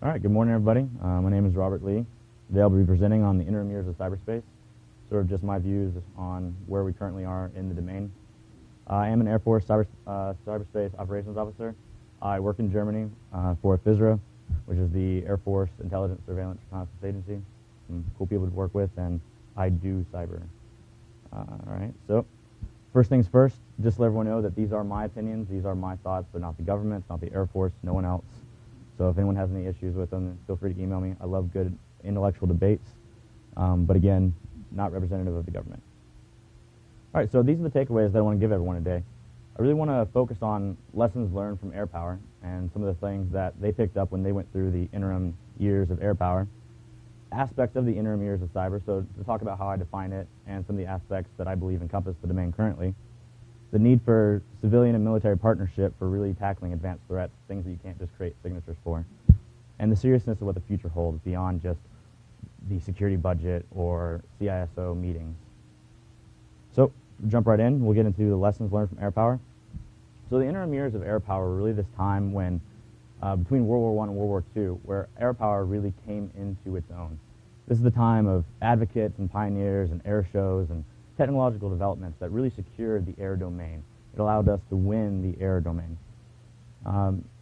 All right, good morning, everybody. My name is Robert Lee. Today I'll be presenting on the interim years of cyberspace, sort of just my views on where we currently are in the domain. I am an Air Force cyberspace operations officer. I work in Germany for FISRA, which is the Air Force Intelligence Surveillance Reconnaissance Agency. Some cool people to work with, and I do cyber. All right, so first things first, just to let everyone know that these are my opinions, these are my thoughts. They're not the government's, not the Air Force, no one else. So if anyone has any issues with them, feel free to email me. I love good intellectual debates, but again, not representative of the government. All right, so these are the takeaways that I want to give everyone today. I really want to focus on lessons learned from air power and some of the things that they picked up when they went through the interim years of air power, aspects of the interim years of cyber, so to talk about how I define it and some of the aspects that I believe encompass the domain currently, the need for civilian and military partnership for really tackling advanced threats, things that you can't just create signatures for, and the seriousness of what the future holds beyond just the security budget or CISO meetings. So, jump right in. We'll get into the lessons learned from air power. So the interim years of air power were really this time when, between World War I and World War II, where air power really came into its own. This is the time of advocates and pioneers and air shows and technological developments that really secured the air domain. It allowed us to win the air domain.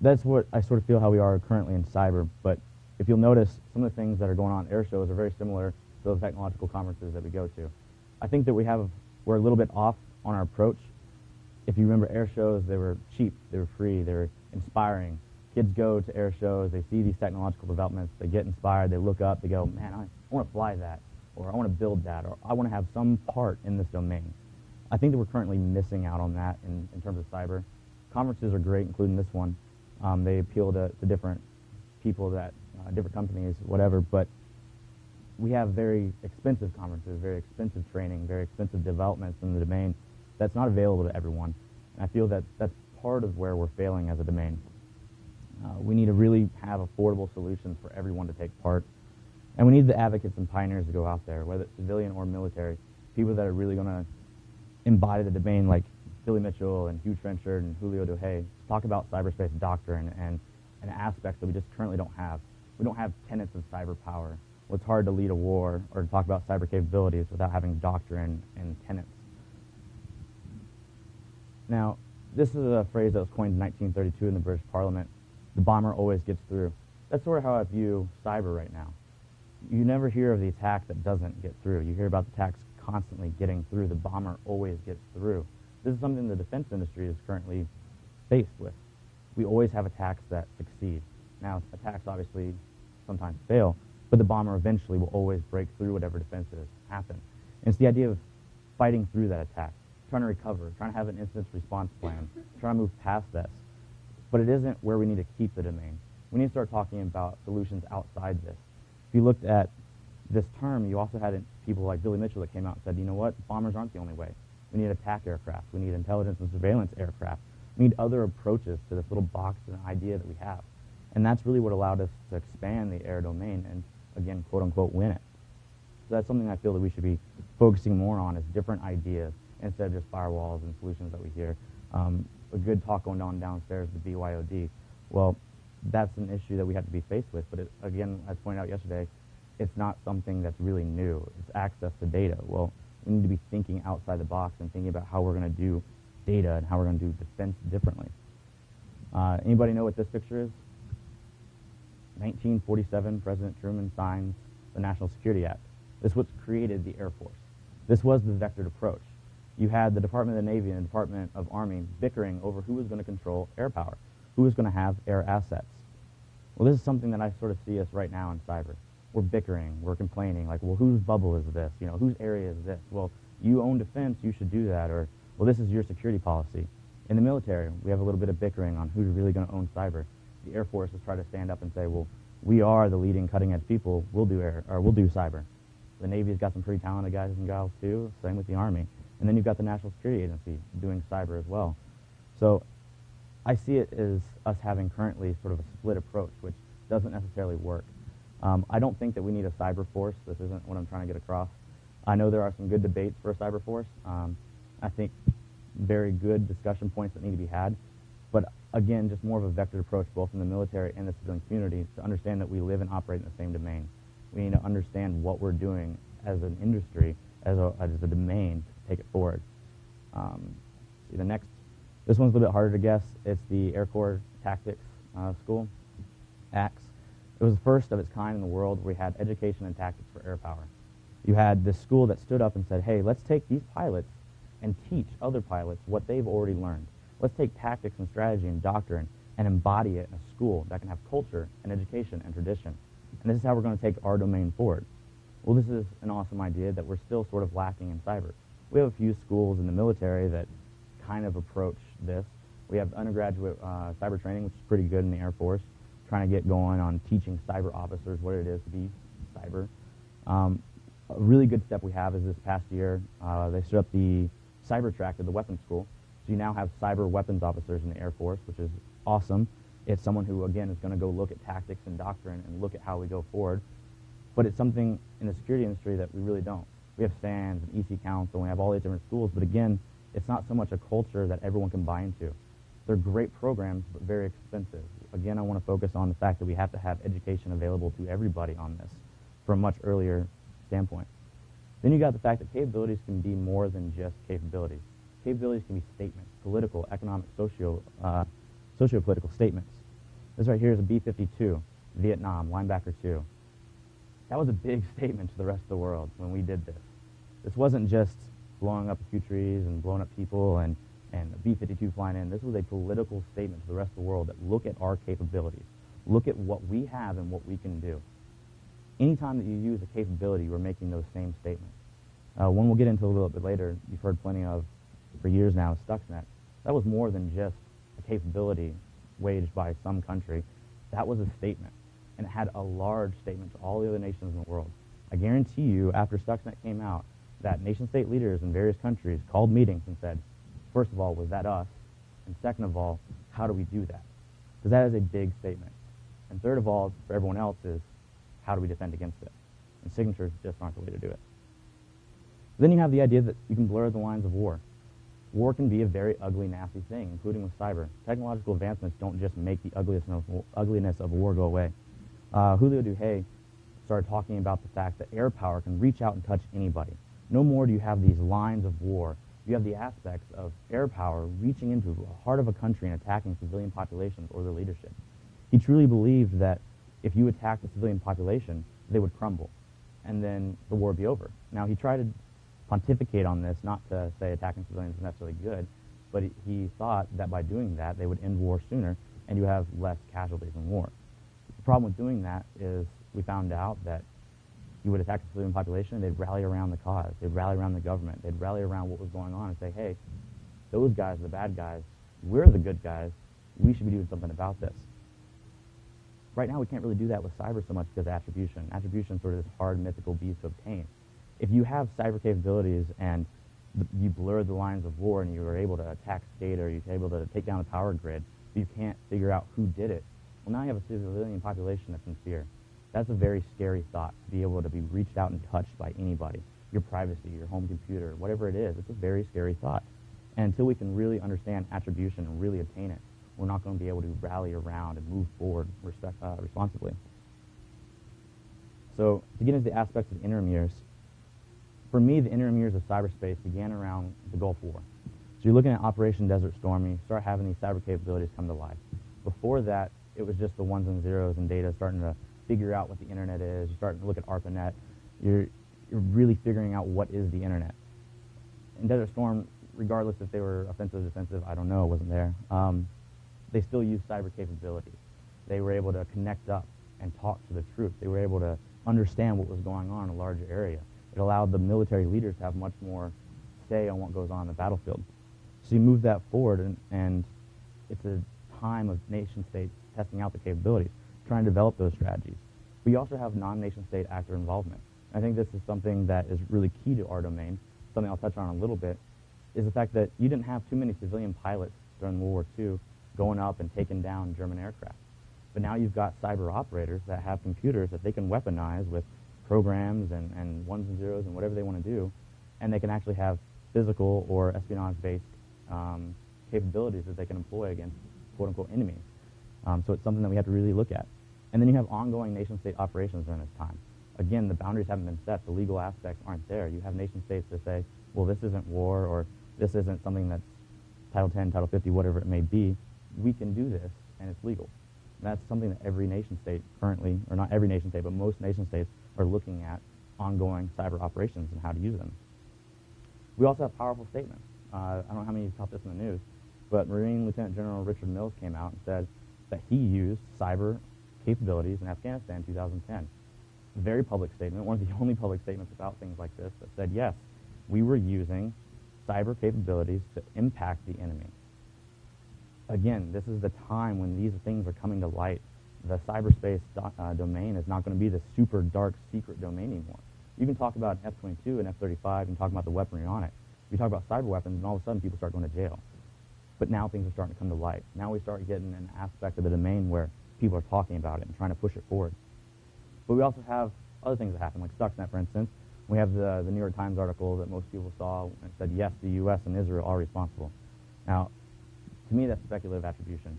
That's what I sort of feel how we are currently in cyber, but if you'll notice, some of the things that are going on at air shows are very similar to those technological conferences that we go to. I think that we're a little bit off on our approach. If you remember air shows, they were cheap, they were free, they were inspiring. Kids go to air shows, they see these technological developments, they get inspired, they look up, they go, man, I want to fly that, or I want to build that, or I want to have some part in this domain. I think that we're currently missing out on that in terms of cyber. Conferences are great, including this one. They appeal to different people, different companies, whatever, but we have very expensive conferences, very expensive training, very expensive developments in the domain that's not available to everyone. And I feel that that's part of where we're failing as a domain. We need to really have affordable solutions for everyone to take part. And we need the advocates and pioneers to go out there, whether it's civilian or military, people that are really going to embody the domain like Billy Mitchell and Hugh Trenchard and Julio Duhay, talk about cyberspace doctrine and aspects that we just currently don't have. We don't have tenets of cyber power. Well, it's hard to lead a war or to talk about cyber capabilities without having doctrine and tenets. Now, this is a phrase that was coined in 1932 in the British Parliament. The bomber always gets through. That's sort of how I view cyber right now. You never hear of the attack that doesn't get through. You hear about the attacks constantly getting through. The bomber always gets through. This is something the defense industry is currently faced with. We always have attacks that succeed. Now, attacks obviously sometimes fail, but the bomber eventually will always break through whatever defenses happen. And it's the idea of fighting through that attack, trying to recover, trying to have an incident response plan, trying to move past this. But it isn't where we need to keep the domain. We need to start talking about solutions outside this. If you looked at this term, you also had people like Billy Mitchell that came out and said, you know what, bombers aren't the only way. We need attack aircraft. We need intelligence and surveillance aircraft. We need other approaches to this little box and idea that we have. And that's really what allowed us to expand the air domain and, again, quote unquote, win it. So that's something I feel that we should be focusing more on, is different ideas instead of just firewalls and solutions that we hear. A good talk going on downstairs, the BYOD. Well, that's an issue that we have to be faced with. But again, as pointed out yesterday, it's not something that's really new. It's access to data. Well, we need to be thinking outside the box and thinking about how we're going to do data and how we're going to do defense differently. Anybody know what this picture is? 1947, President Truman signs the National Security Act. This was created the Air Force. This was the vectored approach. You had the Department of the Navy and the Department of Army bickering over who was going to control air power, who was going to have air assets. Well, this is something that I sort of see us right now in cyber. We're bickering, we're complaining, like, well, whose bubble is this? You know, whose area is this? Well, you own defense, you should do that, or, well, this is your security policy. In the military, we have a little bit of bickering on who's really going to own cyber. The Air Force has tried to stand up and say, well, we are the leading cutting-edge people, we'll do cyber. The Navy's got some pretty talented guys and gals too, same with the Army. And then you've got the National Security Agency doing cyber as well. So I see it as us having currently sort of a split approach, which doesn't necessarily work. I don't think that we need a cyber force. This isn't what I'm trying to get across. I know there are some good debates for a cyber force. I think very good discussion points that need to be had. but again, just more of a vectored approach both in the military and the civilian community to understand that we live and operate in the same domain. We need to understand what we're doing as an industry, as a domain, to take it forward. See the next, this one's a little bit harder to guess. It's the Air Corps Tactics School, ACTS. It was the first of its kind in the world where we had education and tactics for air power. You had this school that stood up and said, hey, let's take these pilots and teach other pilots what they've already learned. Let's take tactics and strategy and doctrine and embody it in a school that can have culture and education and tradition. And this is how we're going to take our domain forward. Well, this is an awesome idea that we're still sort of lacking in cyber. We have a few schools in the military that kind of approach this. We have undergraduate cyber training, which is pretty good in the Air Force, trying to get going on teaching cyber officers what it is to be cyber. A really good step we have is this past year, they stood up the cyber track at the weapons school. So you now have cyber weapons officers in the Air Force, which is awesome. It's someone who, again, is going to go look at tactics and doctrine and look at how we go forward. But it's something in the security industry that we really don't. We have SANS and EC Council, and we have all these different schools, but again, it's not so much a culture that everyone can buy into. They're great programs, but very expensive. Again, I want to focus on the fact that we have to have education available to everybody on this from a much earlier standpoint. Then you got the fact that capabilities can be more than just capabilities. Capabilities can be statements, political, economic, socio-political statements. This right here is a B-52, Vietnam, linebacker 2. That was a big statement to the rest of the world when we did this. This wasn't just blowing up a few trees and blowing up people and a B-52 flying in. This was a political statement to the rest of the world that look at our capabilities. Look at what we have and what we can do. Anytime that you use a capability, you're making those same statements. One we'll get into a little bit later, you've heard plenty of for years now, Stuxnet. That was more than just a capability waged by some country. That was a statement, and it had a large statement to all the other nations in the world. I guarantee you, after Stuxnet came out, that nation-state leaders in various countries called meetings and said, first of all, was that us? And second of all, how do we do that? Because that is a big statement. And third of all, for everyone else, is how do we defend against it? And signatures just aren't the way to do it. Then you have the idea that you can blur the lines of war. War can be a very ugly, nasty thing, including with cyber. Technological advancements don't just make the ugliness of war go away. Julio Duhay started talking about the fact that air power can reach out and touch anybody. No more do you have these lines of war. You have the aspects of air power reaching into the heart of a country and attacking civilian populations or their leadership. He truly believed that if you attacked the civilian population, they would crumble, and then the war would be over. Now, he tried to pontificate on this, not to say attacking civilians is necessarily good, but he thought that by doing that, they would end war sooner, and you have less casualties in war. The problem with doing that is we found out that you would attack the civilian population, and they'd rally around the cause. They'd rally around the government. They'd rally around what was going on and say, hey, those guys are the bad guys. We're the good guys. We should be doing something about this. Right now, we can't really do that with cyber so much because of attribution. Attribution is sort of this hard, mythical beast to obtain. If you have cyber capabilities and you blur the lines of war and you are able to attack SCADA or you're able to take down a power grid, but you can't figure out who did it, well, now you have a civilian population that's in fear. That's a very scary thought, to be able to be reached out and touched by anybody. Your privacy, your home computer, whatever it is, it's a very scary thought. And until we can really understand attribution and really obtain it, we're not going to be able to rally around and move forward responsibly. So to get into the aspects of the interim years, for me, the interim years of cyberspace began around the Gulf War. So you're looking at Operation Desert Storm, and you start having these cyber capabilities come to life. Before that, it was just the ones and zeros and data starting to figure out what the internet is. You're starting to look at ARPANET. You're really figuring out what is the internet. In Desert Storm, regardless if they were offensive or defensive, I don't know, it wasn't there. They still used cyber capabilities. They were able to connect up and talk to the troops. They were able to understand what was going on in a larger area. It allowed the military leaders to have much more say on what goes on in the battlefield. So you move that forward, and it's a time of nation-states testing out the capabilities, trying to develop those strategies. But you also have non-nation-state actor involvement. I think this is something that is really key to our domain, something I'll touch on a little bit, is the fact that you didn't have too many civilian pilots during World War II going up and taking down German aircraft. But now you've got cyber operators that have computers that they can weaponize with programs and ones and zeros and whatever they want to do, and they can actually have physical or espionage-based capabilities that they can employ against quote-unquote enemy. So it's something that we have to really look at. And then you have ongoing nation-state operations during this time. Again, the boundaries haven't been set. The legal aspects aren't there. You have nation-states that say, well, this isn't war, or this isn't something that's Title 10, Title 50, whatever it may be. We can do this, and it's legal. And that's something that every nation-state currently, or not every nation-state, but most nation-states are looking at ongoing cyber operations and how to use them. We also have powerful statements. I don't know how many of you caught this in the news, but Marine Lieutenant General Richard Mills came out and said that he used cyber capabilities in Afghanistan in 2010. A very public statement, one of the only public statements about things like this, that said, yes, we were using cyber capabilities to impact the enemy. Again, this is the time when these things are coming to light. The cyberspace domain is not going to be the super dark secret domain anymore. You can talk about F-22 and F-35 and talk about the weaponry on it. You talk about cyber weapons, and all of a sudden people start going to jail. But now things are starting to come to light. Now we start getting an aspect of the domain where people are talking about it and trying to push it forward. But we also have other things that happen, like Stuxnet, for instance. We have the New York Times article that most people saw and said, yes, the U.S. and Israel are responsible. Now, to me, that's speculative attribution.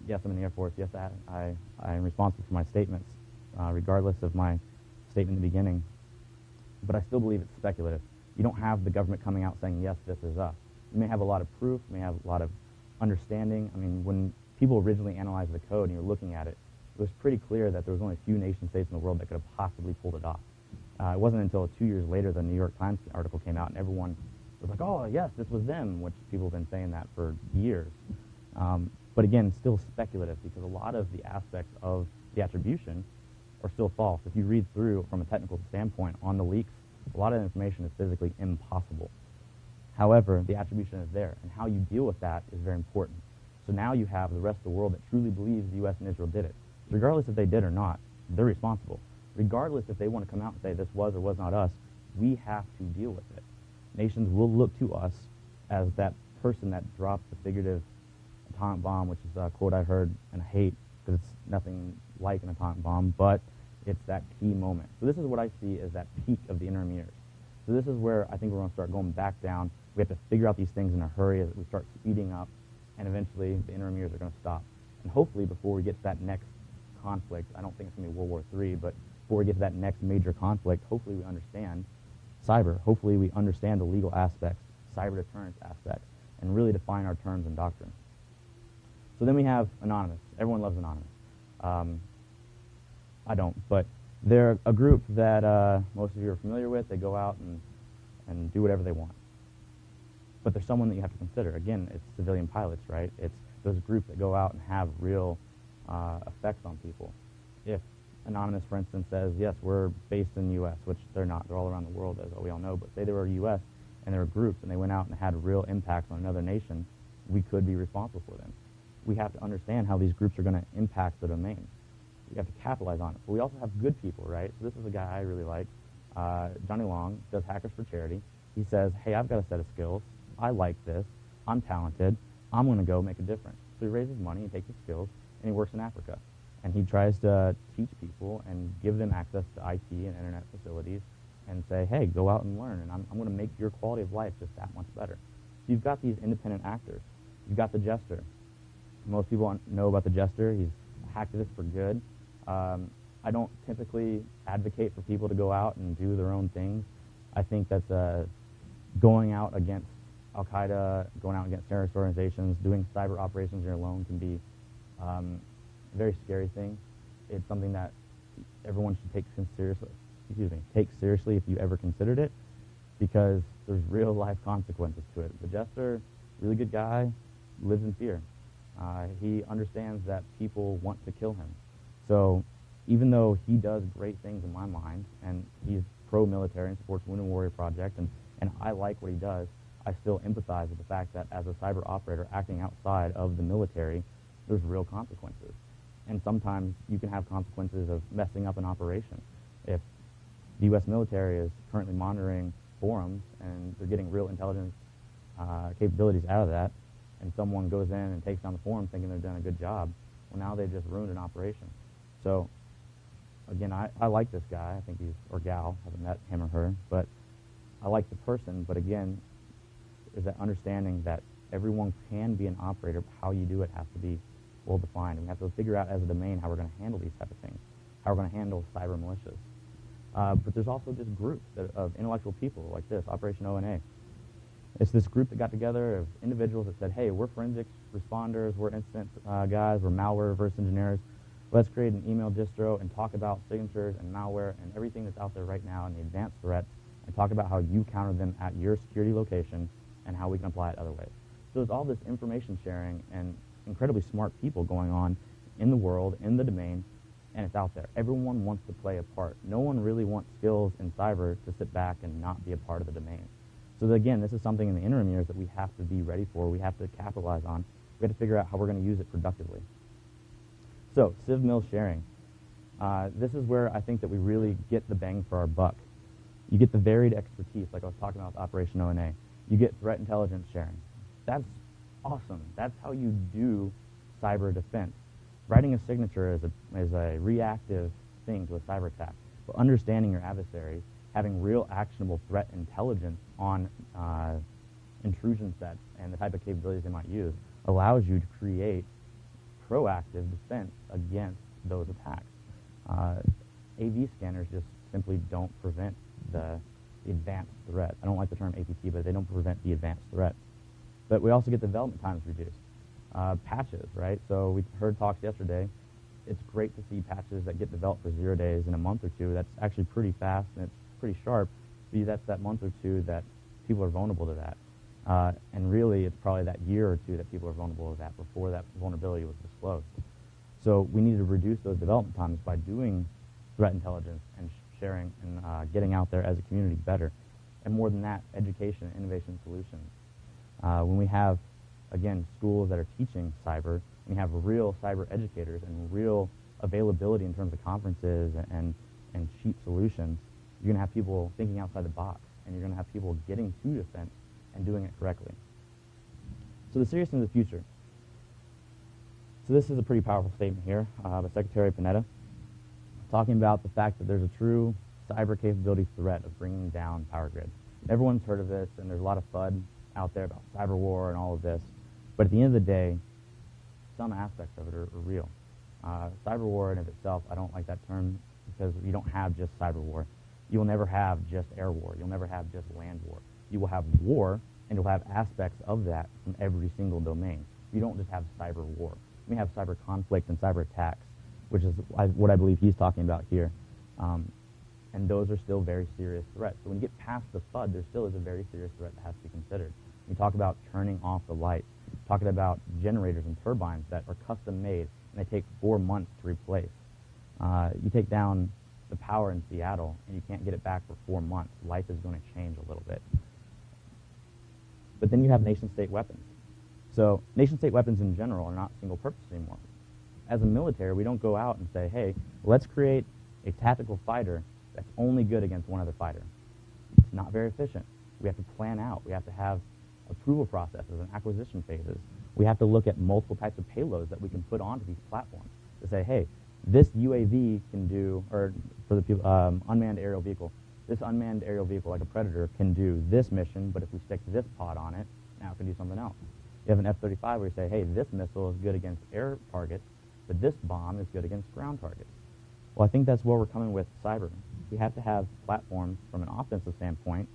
Yes, I'm in the Air Force. Yes, I am responsible for my statements, regardless of my statement in the beginning. But I still believe it's speculative. You don't have the government coming out saying, yes, this is us. You may have a lot of proof, you may have a lot of understanding. I mean, when people originally analyzed the code and you were looking at it, it was pretty clear that there was only a few nation-states in the world that could have possibly pulled it off. It wasn't until 2 years later the New York Times article came out and everyone was like, oh, yes, this was them, which people have been saying that for years. But again, still speculative, because a lot of the aspects of the attribution are still false. If you read through from a technical standpoint on the leaks, a lot of the information is physically impossible. However, the attribution is there, and how you deal with that is very important. So now you have the rest of the world that truly believes the U.S. and Israel did it. Regardless if they did or not, they're responsible. Regardless if they want to come out and say this was or was not us, we have to deal with it. Nations will look to us as that person that dropped the figurative atomic bomb, which is a quote I heard and I hate because it's nothing like an atomic bomb, but it's that key moment. So this is what I see as that peak of the interim years. So this is where I think we're going to start going back down. We have to figure out these things in a hurry as we start speeding up, and eventually the interim years are going to stop. And hopefully before we get to that next conflict, I don't think it's going to be World War III, but before we get to that next major conflict, hopefully we understand cyber. Hopefully we understand the legal aspects, cyber deterrence aspects, and really define our terms and doctrine. So then we have Anonymous. Everyone loves Anonymous. I don't, but they're a group that most of you are familiar with. They go out and do whatever they want. But there's someone that you have to consider. Again, it's civilian pilots, right? It's those groups that go out and have real effects on people. If Anonymous, for instance, says, yes, we're based in the U.S., which they're not. They're all around the world, as we all know. But say they were U.S. and there were groups and they went out and had real impacts on another nation, we could be responsible for them. We have to understand how these groups are going to impact the domain. We have to capitalize on it. But we also have good people, right? So this is a guy I really like. Johnny Long does Hackers for Charity. He says, hey, I've got a set of skills. I like this. I'm talented. I'm going to go make a difference. So he raises money and takes his skills, and he works in Africa. And he tries to teach people and give them access to IT and internet facilities and say, hey, go out and learn, and I'm going to make your quality of life just that much better. So you've got these independent actors. You've got the Jester. Most people know about the Jester. He's a hacktivist for good. I don't typically advocate for people to go out and do their own things. I think that's going out against Al-Qaeda, going out against terrorist organizations, doing cyber operations on your own can be a very scary thing. It's something that everyone should take seriously if you ever considered it, because there's real life consequences to it. The Jester, really good guy, lives in fear. He understands that people want to kill him. So even though he does great things in my mind, and he's pro-military and supports Wounded Warrior Project, and I like what he does, I still empathize with the fact that as a cyber operator acting outside of the military, there's real consequences. And sometimes you can have consequences of messing up an operation. If the U.S. military is currently monitoring forums and they're getting real intelligence capabilities out of that, and someone goes in and takes down the forum thinking they've done a good job, well, now they've just ruined an operation. So, again, I like this guy. I think he's, or gal, haven't met him or her, but I like the person. But again, is that understanding that Everyone can be an operator, but how you do it has to be well defined. And we have to figure out as a domain how we're going to handle these type of things, how we're going to handle cyber militias. But there's also just groups of intellectual people like this, Operation O&A. It's this group that got together of individuals that said, hey, we're forensics responders, we're incident guys, we're malware reverse engineers. Let's create an email distro and talk about signatures and malware and everything that's out there right now and the advanced threats, and talk about how you counter them at your security location and how we can apply it other ways. So there's all this information sharing and incredibly smart people going on in the world, in the domain, and it's out there. Everyone wants to play a part. No one really wants skills in cyber to sit back and not be a part of the domain. So again, this is something in the interim years that we have to be ready for, we have to capitalize on. We have to figure out how we're going to use it productively. So, civ mil sharing. This is where I think that we really get the bang for our buck. You get the varied expertise, like I was talking about with Operation O&A. You get threat intelligence sharing. That's awesome. That's how you do cyber defense. Writing a signature is a reactive thing to a cyber attack. But understanding your adversaries, having real actionable threat intelligence on intrusion sets and the type of capabilities they might use allows you to create proactive defense against those attacks. AV scanners just simply don't prevent the advanced threat. I don't like the term APT, but they don't prevent the advanced threat. But we also get development times reduced. Patches, right? So we heard talks yesterday. It's great to see patches that get developed for 0 days in a month or two. That's actually pretty fast and it's pretty sharp. But that's that month or two that people are vulnerable to that. And really, it's probably that year or two that people are vulnerable to that before that vulnerability was disclosed. So we need to reduce those development times by doing threat intelligence and sharing and getting out there as a community better. And more than that, education and innovation solutions. When we have, again, schools that are teaching cyber, we have real cyber educators and real availability in terms of conferences and cheap solutions, you're going to have people thinking outside the box, and you're going to have people getting to defense and doing it correctly. So the seriousness of the future. So this is a pretty powerful statement here by Secretary Panetta, talking about the fact that there's a true cyber capability threat of bringing down power grids. Everyone's heard of this, and there's a lot of FUD out there about cyber war and all of this. But at the end of the day, some aspects of it are real. Cyber war in of itself, I don't like that term because you don't have just cyber war. You will never have just air war. You'll never have just land war. You will have war, and you'll have aspects of that from every single domain. You don't just have cyber war. You may have cyber conflict and cyber attacks, which is what I believe he's talking about here. And those are still very serious threats. So when you get past the FUD, there still is a very serious threat that has to be considered. We talk about turning off the lights, talking about generators and turbines that are custom made, and they take 4 months to replace. You take down the power in Seattle, and you can't get it back for 4 months. Life is going to change a little bit. But then you have nation-state weapons. So nation-state weapons in general are not single-purpose anymore. As a military, we don't go out and say, hey, let's create a tactical fighter that's only good against one other fighter. It's not very efficient. We have to plan out. We have to have approval processes and acquisition phases. We have to look at multiple types of payloads that we can put onto these platforms to say, hey, this UAV can do, or for the people, unmanned aerial vehicle, this unmanned aerial vehicle like a Predator can do this mission, but if we stick this pod on it, now it can do something else. You have an F-35 where you say, hey, this missile is good against air targets, but this bomb is good against ground targets. Well, I think that's where we're coming with cyber. We have to have platforms from an offensive standpoint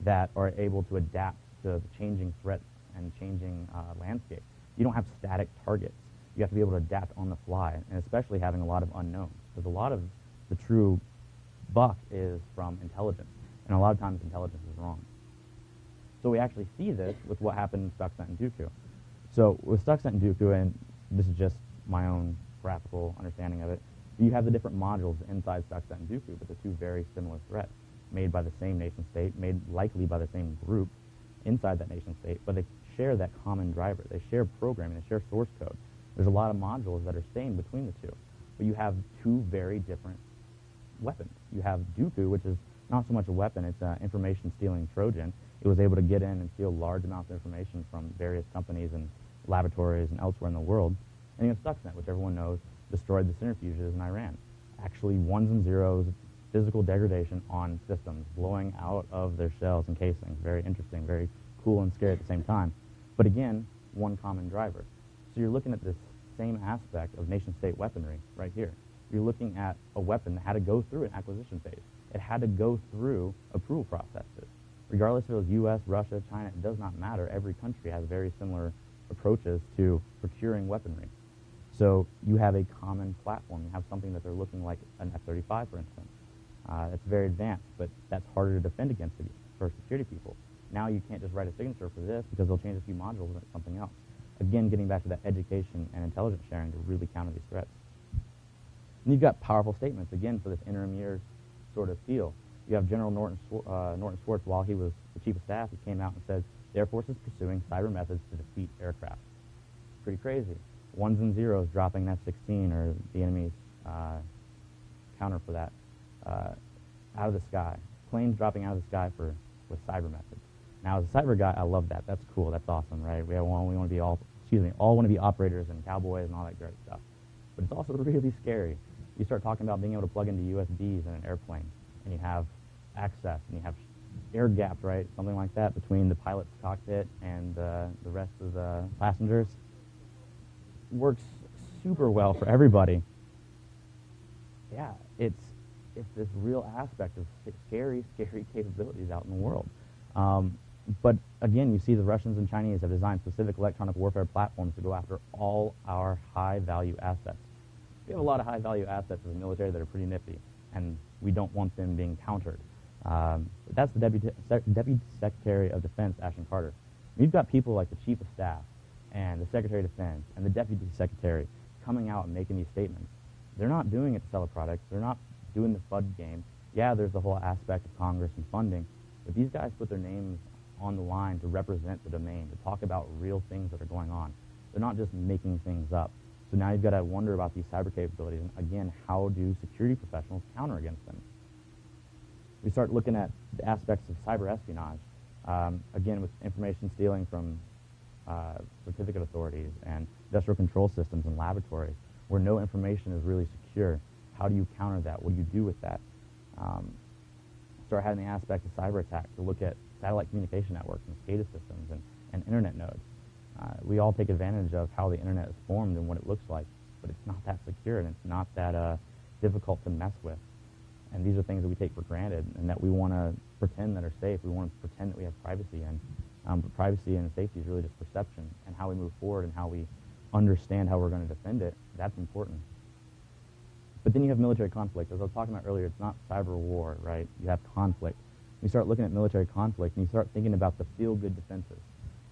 that are able to adapt to the changing threats and changing landscape. You don't have static targets. You have to be able to adapt on the fly, and especially having a lot of unknowns, because a lot of the true buck is from intelligence, and a lot of times intelligence is wrong. So we actually see this with what happened in Stuxnet and Dooku. So with Stuxnet and Dooku, and this is just my own graphical understanding of it, you have the different modules inside Stuxnet and Dooku, but they're two very similar threats, made by the same nation state, made likely by the same group inside that nation state, but they share that common driver. They share programming, they share source code. There's a lot of modules that are staying between the two, but you have two very different weapons. You have Dooku, which is not so much a weapon, it's an information stealing Trojan. It was able to get in and steal large amounts of information from various companies and laboratories and elsewhere in the world. And you have Stuxnet, which everyone knows destroyed the centrifuges in Iran. Actually, ones and zeros, physical degradation on systems, blowing out of their shells and casings. Very interesting, very cool and scary at the same time. but again, one common driver. So you're looking at this same aspect of nation-state weaponry right here. You're looking at a weapon that had to go through an acquisition phase. It had to go through approval processes. Regardless if it was U.S., Russia, China, it does not matter. Every country has very similar approaches to procuring weaponry. So you have a common platform. You have something that they're looking like an F-35, for instance. That's very advanced, but that's harder to defend against for security people. Now you can't just write a signature for this because they'll change a few modules and it's something else. Again, getting back to that education and intelligence sharing to really counter these threats. And you've got powerful statements, again, for this interim years sort of feel. You have General Norton Swartz, while he was the chief of staff, he came out and said, the Air Force is pursuing cyber methods to defeat aircraft. Pretty crazy. Ones and zeros dropping an F-16 or the enemy's counter for that out of the sky. Planes dropping out of the sky with cyber methods. Now, as a cyber guy, I love that. That's cool. That's awesome, right? We want to be all want to be operators and cowboys and all that great stuff. But it's also really scary. You start talking about being able to plug into USBs in an airplane, and you have access, and you have air gaps, right? Something like that between the pilot's cockpit and the rest of the passengers. Works super well for everybody. Yeah, it's this real aspect of scary capabilities out in the world. But again, you see the Russians and Chinese have designed specific electronic warfare platforms to go after all our high-value assets. We have a lot of high-value assets as a military that are pretty nifty, and we don't want them being countered. That's the Deputy Secretary of Defense, Ashton Carter. You've got people like the Chief of Staff and the Secretary of Defense and the Deputy Secretary coming out and making these statements. They're not doing it to sell a product. They're not doing the FUD game. Yeah, there's the whole aspect of Congress and funding, but these guys put their names on the line to represent the domain, to talk about real things that are going on. They're not just making things up. So now you've got to wonder about these cyber capabilities, and again, how do security professionals counter against them? We start looking at the aspects of cyber espionage, again, with information stealing from certificate authorities and industrial control systems and laboratories, where no information is really secure. How do you counter that? What do you do with that? Start having the aspect of cyber attacks to look at satellite communication networks and SCADA systems and internet nodes. We all take advantage of how the internet is formed and what it looks like, but it's not that secure and it's not that difficult to mess with. And these are things that we take for granted and that we want to pretend that are safe. We want to pretend that we have privacy in. But privacy and safety is really just perception, and how we move forward and how we understand how we're going to defend it. That's important. But then you have military conflict. As I was talking about earlier, it's not cyber war, right? You have conflict. You start looking at military conflict, and you start thinking about the feel-good defenses.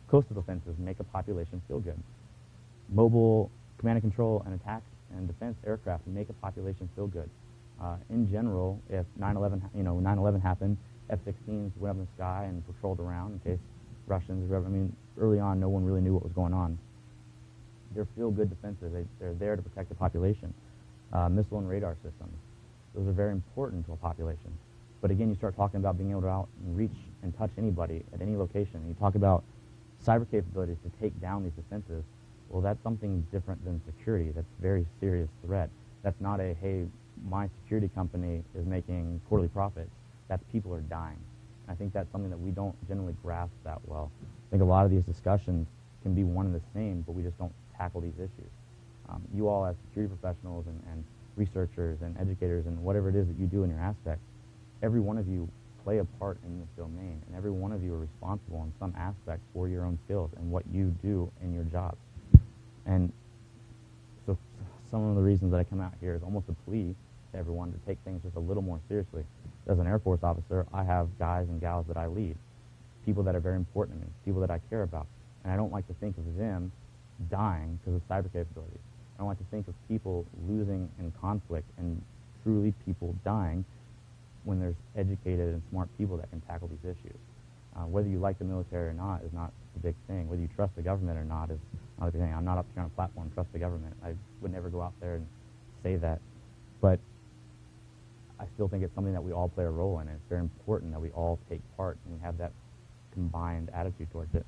Coastal defenses make a population feel good. Mobile command and control and attack and defense aircraft make a population feel good. In general, if 9/11 happened, F-16s went up in the sky and patrolled around in case Russians, early on, no one really knew what was going on. They're feel-good defenses. They're there to protect the population. Missile and radar systems, those are very important to a population. But again, you start talking about being able to out and reach and touch anybody at any location. And you talk about cyber capabilities to take down these defenses. Well, that's something different than security. That's a very serious threat. That's not a, hey, my security company is making quarterly profits. That's people are dying. And I think that's something that we don't generally grasp that well. I think a lot of these discussions can be one and the same, but we just don't tackle these issues. You all as security professionals and researchers and educators and whatever it is that you do in your aspect, every one of you play a part in this domain, and every one of you are responsible in some aspect for your own skills and what you do in your jobs. And so some of the reasons that I come out here is almost a plea to everyone to take things just a little more seriously. As an Air Force officer, I have guys and gals that I lead, people that are very important to me, people that I care about, and I don't like to think of them dying because of cyber capabilities. I don't like to think of people losing in conflict and truly people dying when there's educated and smart people that can tackle these issues. Whether you like the military or not is not the big thing. Whether you trust the government or not is not a big thing. I'm not up here on a platform, trust the government. I would never go out there and say that. But I still think it's something that we all play a role in, and it's very important that we all take part and we have that combined attitude towards it.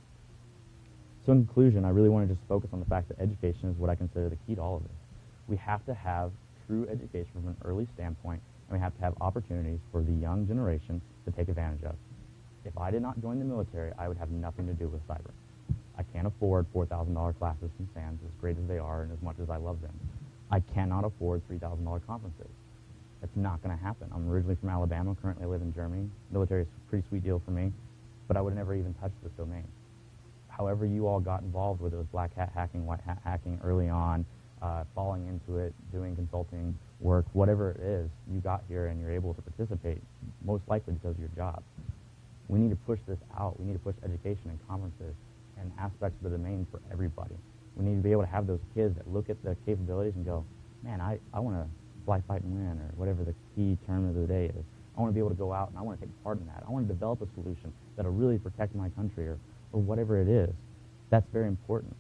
So in conclusion, I really want to just focus on the fact that education is what I consider the key to all of this. We have to have true education from an early standpoint, and we have to have opportunities for the young generation to take advantage of. If I did not join the military, I would have nothing to do with cyber. I can't afford $4,000 classes from SANS, as great as they are and as much as I love them. I cannot afford $3,000 conferences. That's not going to happen. I'm originally from Alabama. Currently, I live in Germany. Military is a pretty sweet deal for me, but I would have never even touched this domain. However you all got involved with it was black hat hacking, white hat hacking early on, falling into it, doing consulting work, whatever it is, you got here and you're able to participate, most likely because of your job. We need to push this out. We need to push education and conferences and aspects of the domain for everybody. We need to be able to have those kids that look at the capabilities and go, man, I want to fly, fight, and win, or whatever the key term of the day is. I want to be able to go out and I want to take part in that. I want to develop a solution that'll really protect my country or whatever it is. That's very important.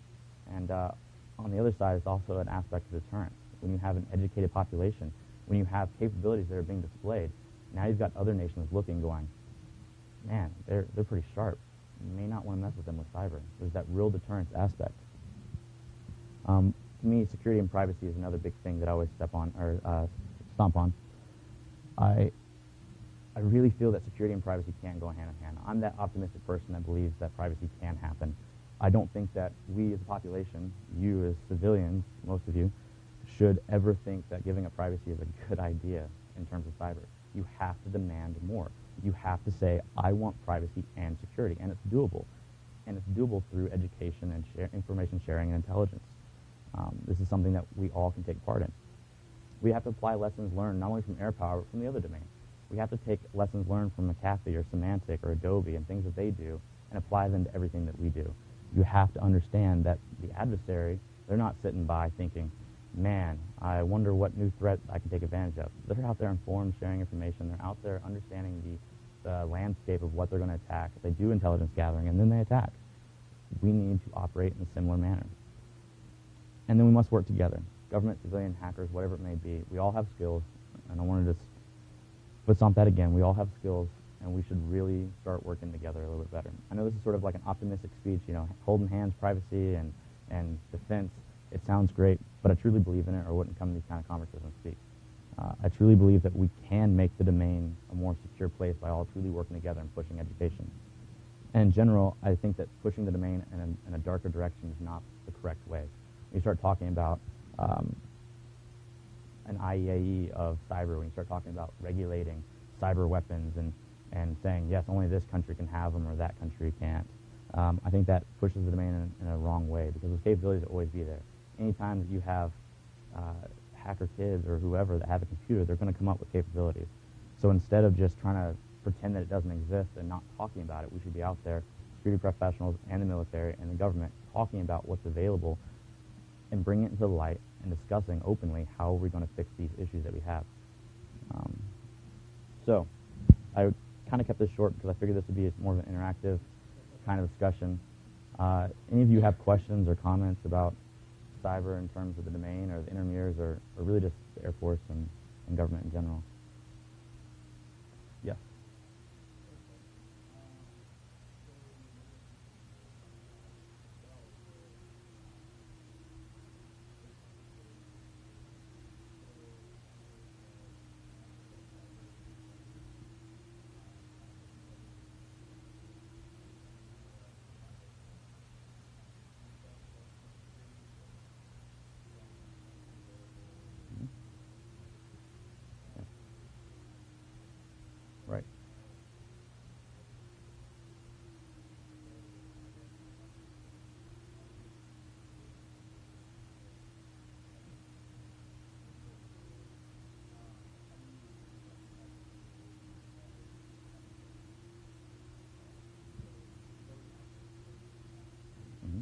And on the other side, it's also an aspect of deterrence. When you have an educated population, when you have capabilities that are being displayed, now you've got other nations looking, going, man, they're pretty sharp. You may not want to mess with them with cyber. There's that real deterrence aspect. To me, security and privacy is another big thing that I always stomp on. I really feel that security and privacy can go hand in hand. I'm that optimistic person that believes that privacy can happen. I don't think that we as a population, you as civilians, most of you, should ever think that giving up privacy is a good idea in terms of cyber. You have to demand more. You have to say, I want privacy and security, and it's doable. And it's doable through education and information sharing and intelligence. This is something that we all can take part in. We have to apply lessons learned not only from AirPower, but from the other domain. We have to take lessons learned from McAfee or Symantec or Adobe and things that they do and apply them to everything that we do. You have to understand that the adversary, they're not sitting by thinking, man, I wonder what new threat I can take advantage of. They're out there informed, sharing information. They're out there understanding the landscape of what they're going to attack. They do intelligence gathering, and then they attack. We need to operate in a similar manner. And then we must work together. Government, civilian, hackers, whatever it may be. We all have skills, and I want to just stomp that again. We all have skills, and we should really start working together a little bit better. I know this is sort of like an optimistic speech, you know, holding hands, privacy, and defense. It sounds great, but I truly believe in it, or wouldn't come to these kind of conferences and speak. I truly believe that we can make the domain a more secure place by all truly working together and pushing education. And in general, I think that pushing the domain in a darker direction is not the correct way. When you start talking about an IAE of cyber, when you start talking about regulating cyber weapons and saying, yes, only this country can have them or that country can't, I think that pushes the domain in a wrong way, because those capabilities will always be there. Anytime that you have hacker kids or whoever that have a computer, they're going to come up with capabilities. So instead of just trying to pretend that it doesn't exist and not talking about it, we should be out there, security professionals and the military and the government, talking about what's available and bringing it into the light and discussing openly how we're going to fix these issues that we have. So I kind of kept this short because I figured this would be more of an interactive kind of discussion. Any of you have questions or comments about cyber in terms of the domain or the interim years, or really just the Air Force and government in general? Yes. Right. Mm-hmm.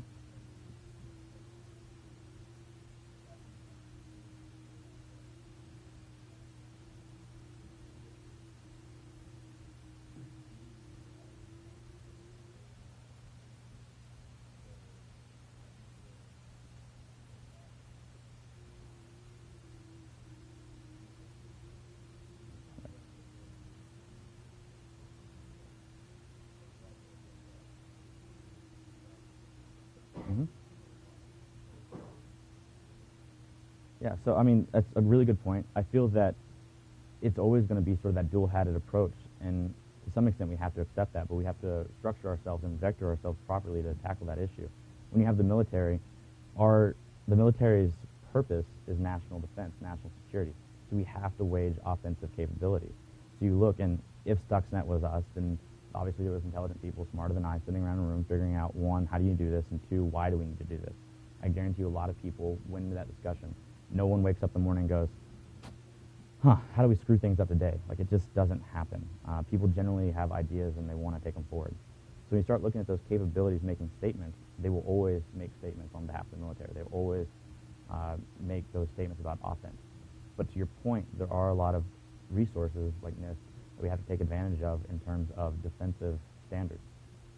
Mm-hmm. Yeah, so I mean, that's a really good point. I feel that it's always going to be sort of that dual-hatted approach, and to some extent we have to accept that, but we have to structure ourselves and vector ourselves properly to tackle that issue. when you have the military, the military's purpose is national defense, national security. So we have to wage offensive capabilities. So you look, and if Stuxnet was us, then obviously there was intelligent people smarter than I sitting around a room figuring out, one, how do you do this, and two, why do we need to do this? I guarantee you a lot of people went into that discussion. No one wakes up in the morning and goes, how do we screw things up today? Like, it just doesn't happen. People generally have ideas and they want to take them forward. So when you start looking at those capabilities making statements, they will always make statements on behalf of the military. They will always make those statements about offense. But to your point, there are a lot of resources like NIST that we have to take advantage of in terms of defensive standards.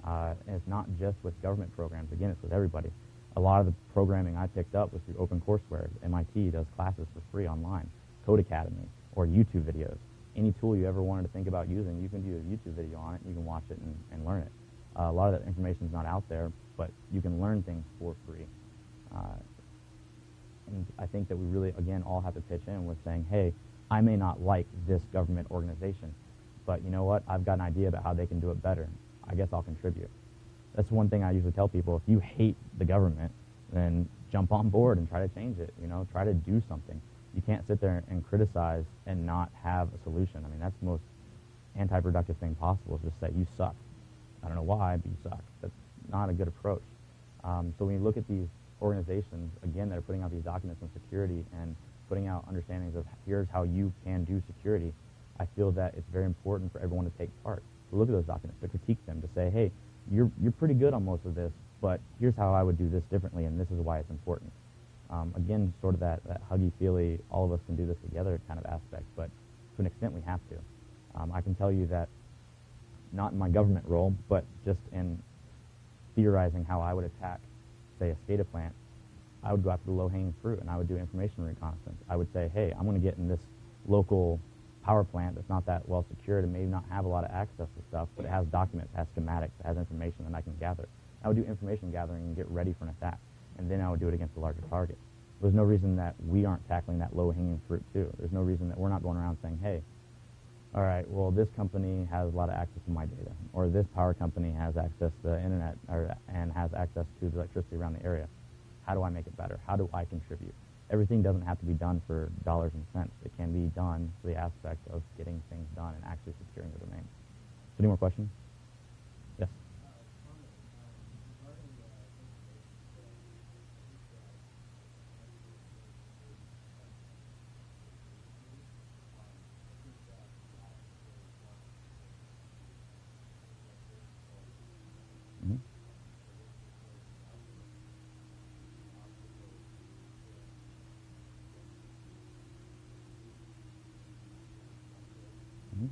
And it's not just with government programs. Again, it's with everybody. A lot of the programming I picked up was through OpenCourseWare. MIT does classes for free online, Code Academy, or YouTube videos. Any tool you ever wanted to think about using, you can do a YouTube video on it, you can watch it and learn it. A lot of that information is not out there, but you can learn things for free. And I think that we really, again, all have to pitch in with saying, hey, I may not like this government organization, but you know what? I've got an idea about how they can do it better. I guess I'll contribute. That's one thing I usually tell people. If you hate the government, then jump on board and try to change it. You know, try to do something. You can't sit there and criticize and not have a solution. I mean, that's the most anti-productive thing possible, is just say, you suck. I don't know why, but you suck. That's not a good approach. So when you look at these organizations, again, that are putting out these documents on security and putting out understandings of here's how you can do security, I feel that it's very important for everyone to take part, to look at those documents, to critique them, to say, hey, you're pretty good on most of this, but here's how I would do this differently, and this is why it's important. Again, sort of that huggy-feely, all of us can do this together kind of aspect, but to an extent we have to. I can tell you that, not in my government role, but just in theorizing how I would attack, say, a SCADA plant, I would go after the low-hanging fruit, and I would do information reconnaissance. I would say, hey, I'm going to get in this local power plant that's not that well secured and maybe not have a lot of access to stuff, but it has documents, it has schematics, it has information that I can gather. I would do information gathering and get ready for an attack, and then I would do it against a larger target. There's no reason that we aren't tackling that low-hanging fruit too. There's no reason that we're not going around saying, hey, all right, well, this company has a lot of access to my data, or this power company has access to the internet and has access to the electricity around the area. How do I make it better? How do I contribute? Everything doesn't have to be done for dollars and cents. It can be done for the aspect of getting things done and actually securing the domain. Any more questions? Yes? Mm-hmm. Mm-hmm.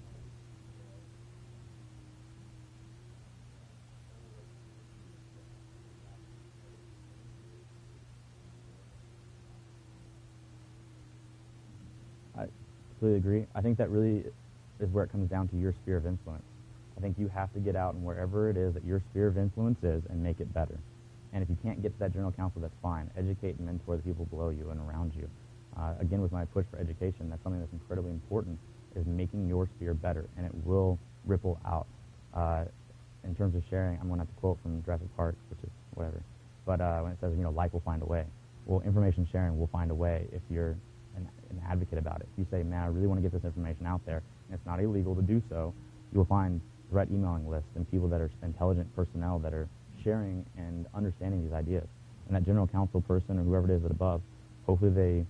I completely agree. I think that really is where it comes down to your sphere of influence. I think you have to get out and wherever it is that your sphere of influence is and make it better. And if you can't get to that general counsel, that's fine. Educate and mentor the people below you and around you. Again, with my push for education, that's something that's incredibly important, is making your sphere better, and it will ripple out. In terms of sharing, I'm going to have to quote from Jurassic Park, which is whatever, but when it says, you know, life will find a way. Well, information sharing will find a way if you're an advocate about it. If you say, man, I really want to get this information out there, and it's not illegal to do so, you will find threat emailing lists and people that are intelligent personnel that are sharing and understanding these ideas. And that general counsel person or whoever it is at above, hopefully they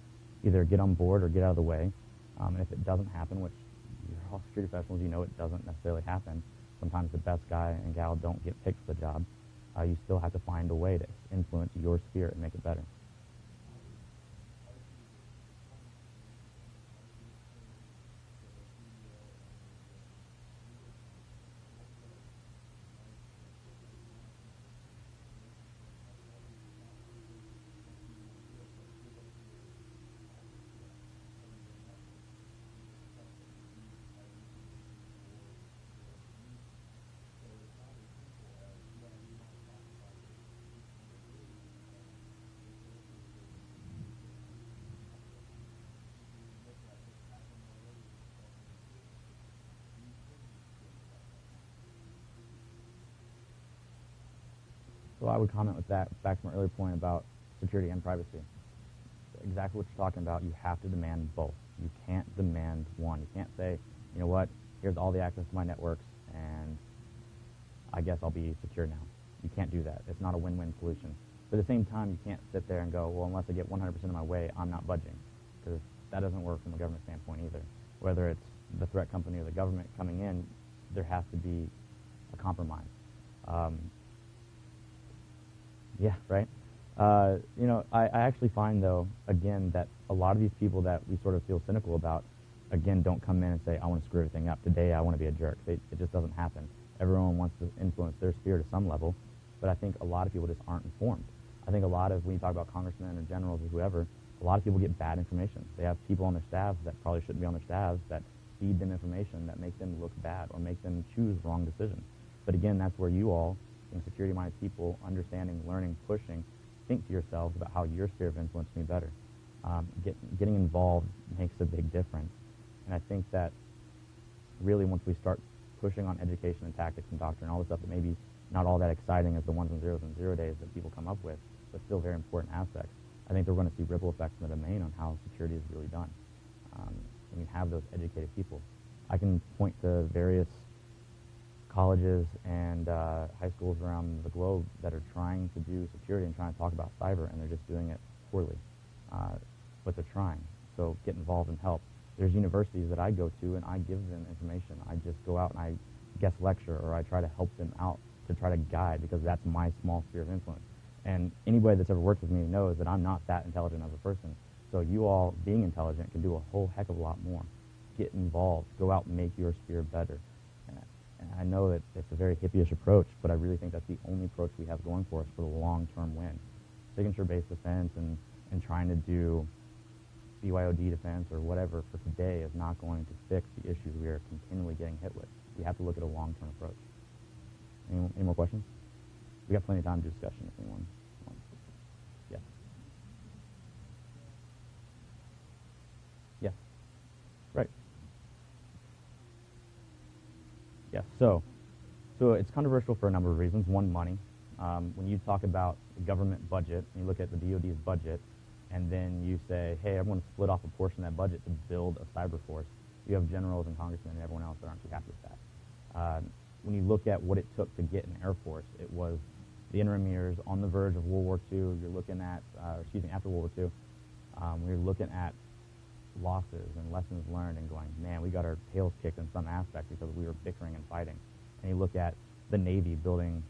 either get on board or get out of the way. And if it doesn't happen, which you're all security professionals, you know it doesn't necessarily happen. Sometimes the best guy and gal don't get picked for the job. You still have to find a way to influence your sphere and make it better. So I would comment with that back to my earlier point about security and privacy. Exactly what you're talking about. You have to demand both. You can't demand one. You can't say, you know what, here's all the access to my networks, and I guess I'll be secure now. You can't do that. It's not a win-win solution. But at the same time, you can't sit there and go, well, unless I get 100% of my way, I'm not budging. Because that doesn't work from a government standpoint either. Whether it's the threat company or the government coming in, there has to be a compromise. Yeah, right? You know, I actually find, though, again, that a lot of these people that we sort of feel cynical about, again, don't come in and say, I want to screw everything up. Today, I want to be a jerk. It just doesn't happen. Everyone wants to influence their sphere to some level, but I think a lot of people just aren't informed. I think a lot of, when you talk about congressmen or generals or whoever, a lot of people get bad information. They have people on their staffs that probably shouldn't be on their staffs that feed them information that make them look bad or make them choose wrong decisions. But again, that's where you all, being security-minded people, understanding, learning, pushing, think to yourselves about how your sphere of influence can be better. Getting involved makes a big difference. And I think that really once we start pushing on education and tactics and doctrine, all the stuff that maybe not all that exciting as the ones and zeros and 0 days that people come up with, but still very important aspects, I think we're going to see ripple effects in the domain on how security is really done. When you have those educated people. I can point to various colleges and high schools around the globe that are trying to do security and trying to talk about cyber, and they're just doing it poorly. But they're trying. So get involved and help. There's universities that I go to, and I give them information. I just go out and I guest lecture, or I try to help them out to try to guide, because that's my small sphere of influence. And anybody that's ever worked with me knows that I'm not that intelligent of a person. So you all, being intelligent, can do a whole heck of a lot more. Get involved. Go out and make your sphere better. And I know that it's a very hippie-ish approach, but I really think that's the only approach we have going for us for the long-term win. Signature-based defense and trying to do BYOD defense or whatever for today is not going to fix the issues we are continually getting hit with. We have to look at a long-term approach. Any more questions? We got plenty of time to discussion if anyone wants. Yeah. Yeah. Right. Yeah. So it's controversial for a number of reasons. One, money. When you talk about the government budget, and you look at the DoD's budget, and then you say, hey, everyone split off a portion of that budget to build a cyber force, you have generals and congressmen and everyone else that aren't too happy with that. When you look at what it took to get an Air Force, it was the interim years on the verge of World War II. You're looking at, after World War II, we were looking at losses and lessons learned and going, man, we got our tails kicked in some aspect because we were bickering and fighting. And you look at the Navy building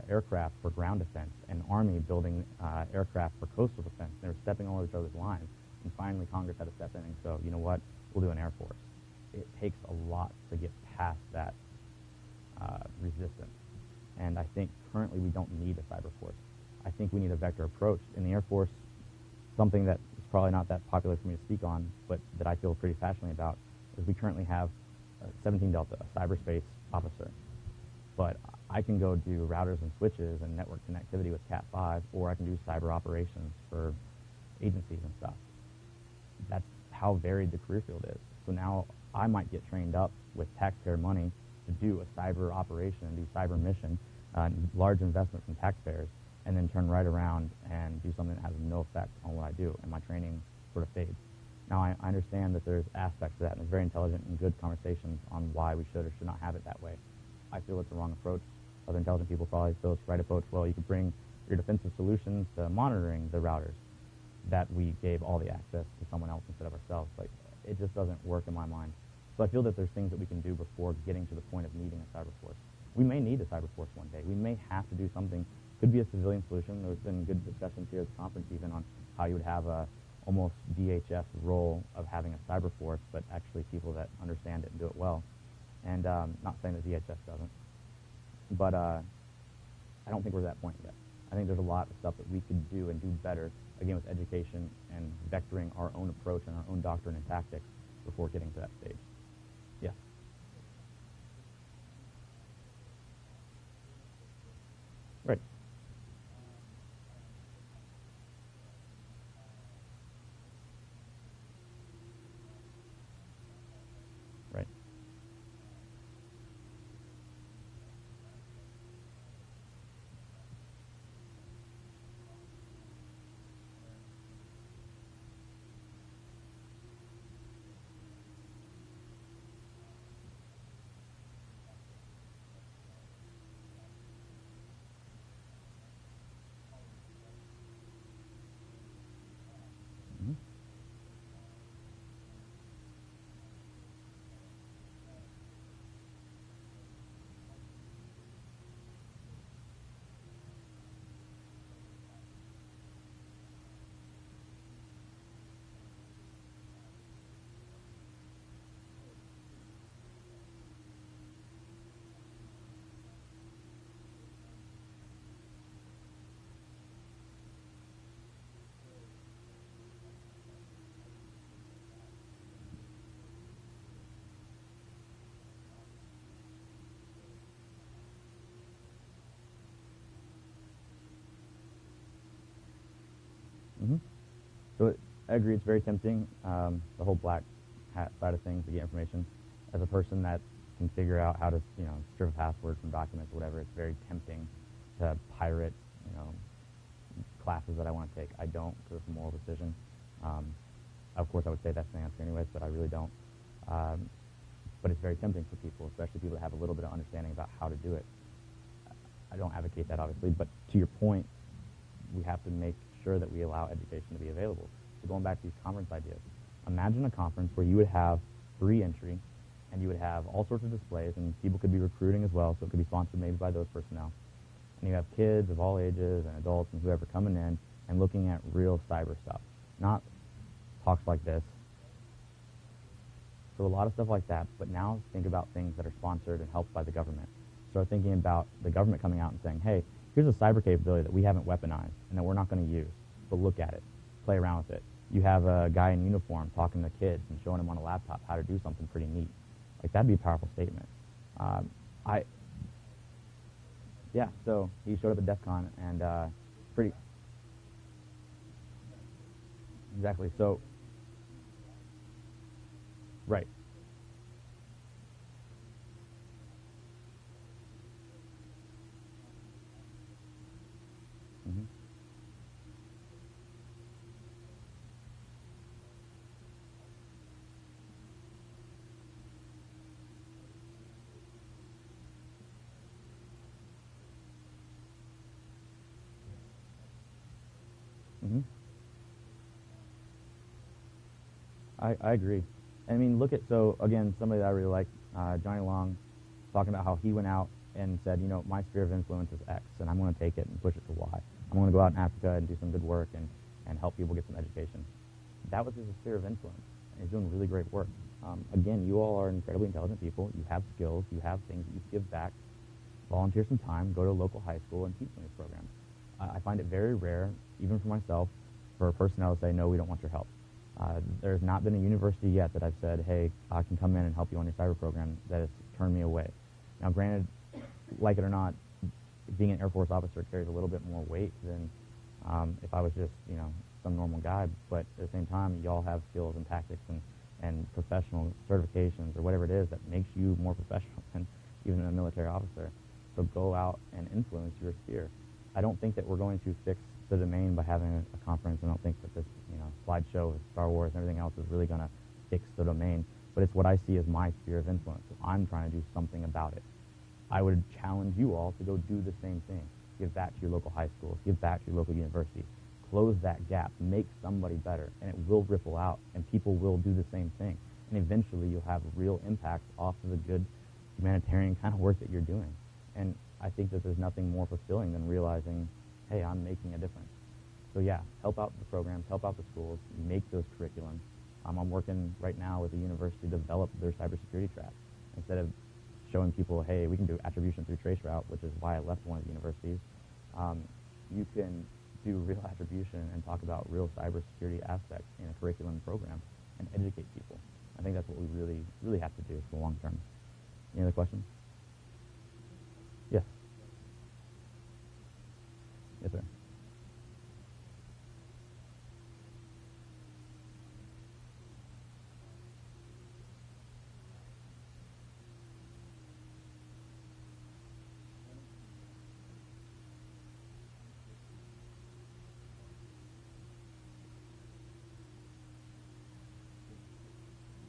aircraft for ground defense, and Army building aircraft for coastal defense. They were stepping all over each other's lines. And finally, Congress had to step in and go, you know what, we'll do an Air Force. It takes a lot to get past that resistance. And I think currently we don't need a cyber force. I think we need a vector approach. In the Air Force, something that is probably not that popular for me to speak on, but that I feel pretty passionately about, is we currently have 17 Delta, a cyberspace officer. But I can go do routers and switches and network connectivity with Cat5, or I can do cyber operations for agencies and stuff. That's how varied the career field is. So now I might get trained up with taxpayer money to do a cyber operation and do cyber mission, large investment from taxpayers, and then turn right around and do something that has no effect on what I do, and my training sort of fades. Now, I understand that there's aspects to that, and there's very intelligent and good conversations on why we should or should not have it that way. I feel it's the wrong approach. Other intelligent people probably feel it's the right approach. Well, you could bring your defensive solutions to monitoring the routers that we gave all the access to someone else instead of ourselves. Like, it just doesn't work in my mind. So I feel that there's things that we can do before getting to the point of needing a cyber force. We may need a cyber force one day. We may have to do something. Could be a civilian solution. There's been good discussions here at the conference even on how you would have a almost DHS role of having a cyber force, but actually people that understand it and do it well. And not saying that DHS doesn't, but I don't think we're at that point yet. I think there's a lot of stuff that we could do and do better, again, with education and vectoring our own approach and our own doctrine and tactics before getting to that stage. Yeah. Right. Right. Hmm. So I agree, it's very tempting, the whole black hat side of things to get information. As a person that can figure out how to, strip a password from documents or whatever, it's very tempting to pirate, you know, classes that I want to take. I don't, because it's a moral decision. Um, of course, I would say that's the answer anyways, but I really don't. Um, but it's very tempting for people, especially people that have a little bit of understanding about how to do it. I don't advocate that, obviously, but to your point, we have to make sure that we allow education to be available. So going back to these conference ideas, imagine a conference where you would have free entry and you would have all sorts of displays, and people could be recruiting as well, so it could be sponsored maybe by those personnel. And you have kids of all ages and adults and whoever coming in and looking at real cyber stuff, not talks like this. So a lot of stuff like that, but now think about things that are sponsored and helped by the government. Start thinking about the government coming out and saying, hey, here's a cyber capability that we haven't weaponized and that we're not going to use, but look at it, play around with it. You have a guy in uniform talking to kids and showing them on a laptop how to do something pretty neat. Like, that'd be a powerful statement. Um, I, yeah, so he showed up at DEF CON and pretty, exactly, so, right. Hmm. Hmm. I agree. I mean, look at, so again, somebody that I really like, Johnny Long, talking about how he went out and said, my sphere of influence is X, and I'm going to take it and push it to Y. I'm going to go out in Africa and do some good work and help people get some education. That was his sphere of influence, and he's doing really great work. Again, you all are incredibly intelligent people. You have skills. You have things that you give back. Volunteer some time, go to a local high school, and teach some of these programs. I find it very rare, even for myself, for personnel to say, no, we don't want your help. There's not been a university yet that I've said, hey, I can come in and help you on your cyber program, that has turned me away. Now, granted, like it or not, being an Air Force officer carries a little bit more weight than if I was just, some normal guy. But at the same time, y'all have skills and tactics and professional certifications or whatever it is that makes you more professional than even a military officer. So go out and influence your sphere. I don't think that we're going to fix the domain by having a conference. I don't think that this, slideshow of Star Wars and everything else is really going to fix the domain. But it's what I see as my sphere of influence. So I'm trying to do something about it. I would challenge you all to go do the same thing. Give back to your local high schools. Give back to your local university. Close that gap. Make somebody better. And it will ripple out, and people will do the same thing. And eventually you'll have real impact off of the good humanitarian kind of work that you're doing. And I think that there's nothing more fulfilling than realizing, hey, I'm making a difference. So yeah, help out the programs, help out the schools, make those curriculums. I'm working right now with a university to develop their cybersecurity track. Instead of showing people, hey, we can do attribution through traceroute, which is why I left one of the universities, you can do real attribution and talk about real cybersecurity aspects in a curriculum program and educate people. I think that's what we really, really have to do for the long term. Any other questions? Yes. Yes, sir.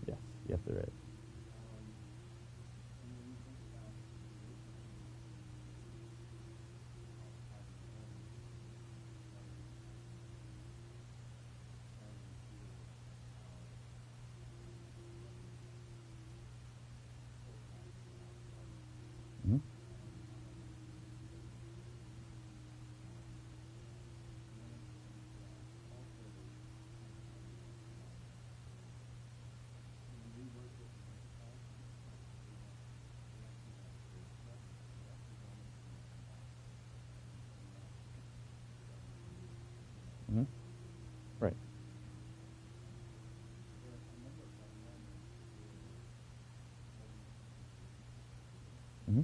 Yes. Yes, there is. Mm-hmm. Mm-hmm. Right. Mm-hmm.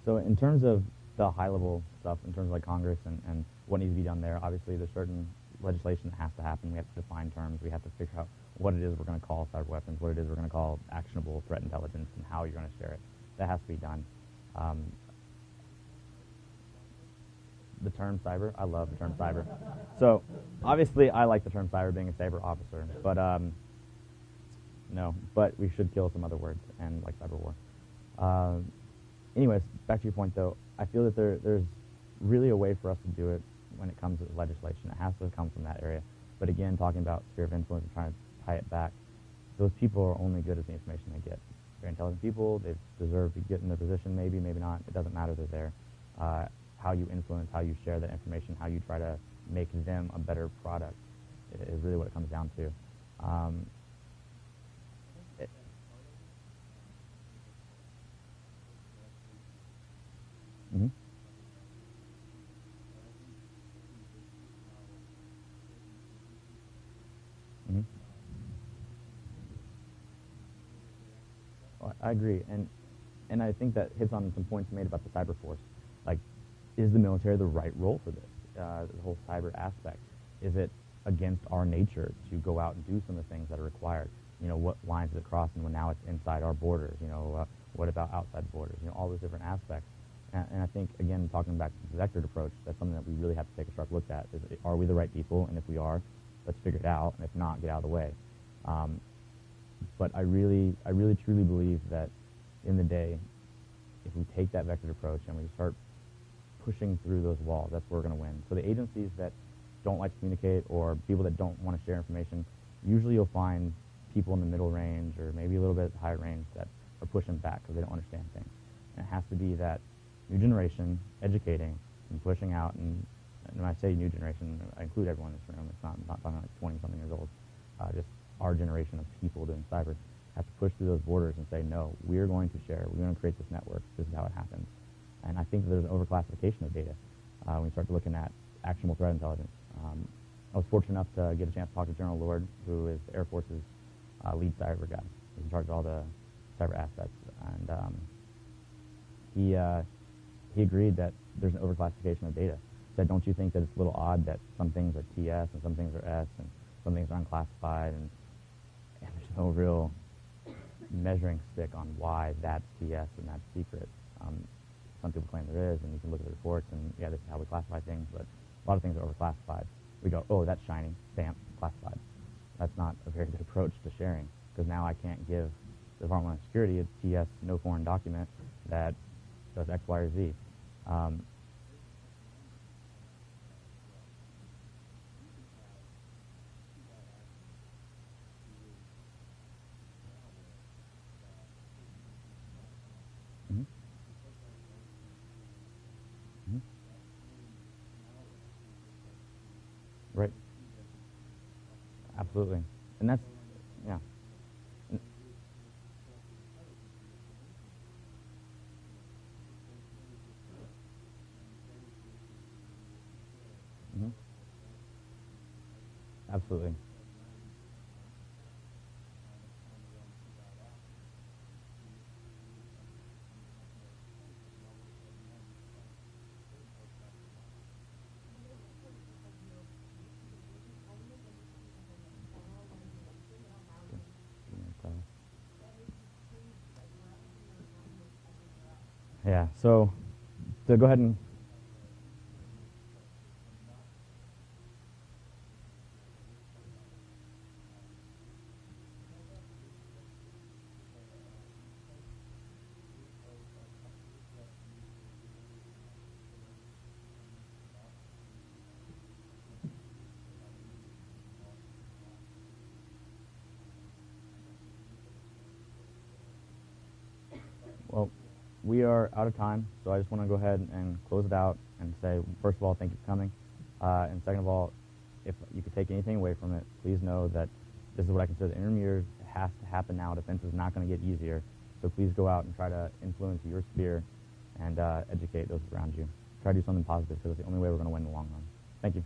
So in terms of the high-level stuff, in terms of like Congress and what needs to be done there, obviously there's certain legislation that has to happen. We have to define terms. We have to figure out what it is we're going to call cyber weapons, what it is we're going to call actionable threat intelligence, and how you're going to share it. That has to be done. The term cyber, I love the term cyber. So obviously I like the term cyber, being a cyber officer, but no, but we should kill some other words and like cyber war. Anyways, back to your point though, I feel that there's really a way for us to do it when it comes to legislation. It has to come from that area. But again, talking about sphere of influence and trying to tie it back, those people are only good as the information they get. They're intelligent people. They deserve to get in their position, maybe, maybe not. It doesn't matter, they're there. How you influence, how you share that information, how you try to make them a better product is really what it comes down to. Mm-hmm. Mm-hmm. Well, I agree, and I think that hits on some points made about the cyber force. Like, is the military the right role for this? The whole cyber aspect. Is it against our nature to go out and do some of the things that are required? You know, what lines is it crossing when now it's inside our borders? You know, what about outside borders? You know, all those different aspects. And I think, again, talking back to the vectored approach, that's something that we really have to take a sharp look at. Is, are we the right people? And if we are, let's figure it out. And if not, get out of the way. But I really truly believe that in the day, if we take that vectored approach and we start pushing through those walls, that's where we're going to win. So the agencies that don't like to communicate, or people that don't want to share information, usually you'll find people in the middle range or maybe a little bit higher range that are pushing back because they don't understand things. And it has to be that new generation educating and pushing out, and when I say new generation, I include everyone in this room. It's not talking like 20-something years old. Just our generation of people doing cyber have to push through those borders and say, no, we're going to share. We're going to create this network. This is how it happens. And I think there's an overclassification of data when you start looking at actionable threat intelligence. I was fortunate enough to get a chance to talk to General Lord, who is the Air Force's lead cyber guy. He's in charge of all the cyber aspects. And he agreed that there's an overclassification of data. He said, don't you think that it's a little odd that some things are TS and some things are S and some things are unclassified, and there's no real measuring stick on why that's TS and that's secret. Some people claim there is, and you can look at the reports, and yeah, this is how we classify things, but a lot of things are overclassified. We go, oh, that's shiny, bam, classified. That's not a very good approach to sharing, because now I can't give the Department of Security a TS no foreign document that does X, Y, or Z. Mm-hmm. Mm-hmm. Right. Absolutely. And that's, yeah. Mm-hmm. Absolutely. Yeah, so to go ahead and, well, we are out of time, so I just want to go ahead and close it out and say, first of all, thank you for coming. And second of all, if you could take anything away from it, please know that this is what I consider the interim years. It has to happen now. Defense is not going to get easier. So please go out and try to influence your sphere and educate those around you. Try to do something positive, because it's the only way we're going to win in the long run. Thank you.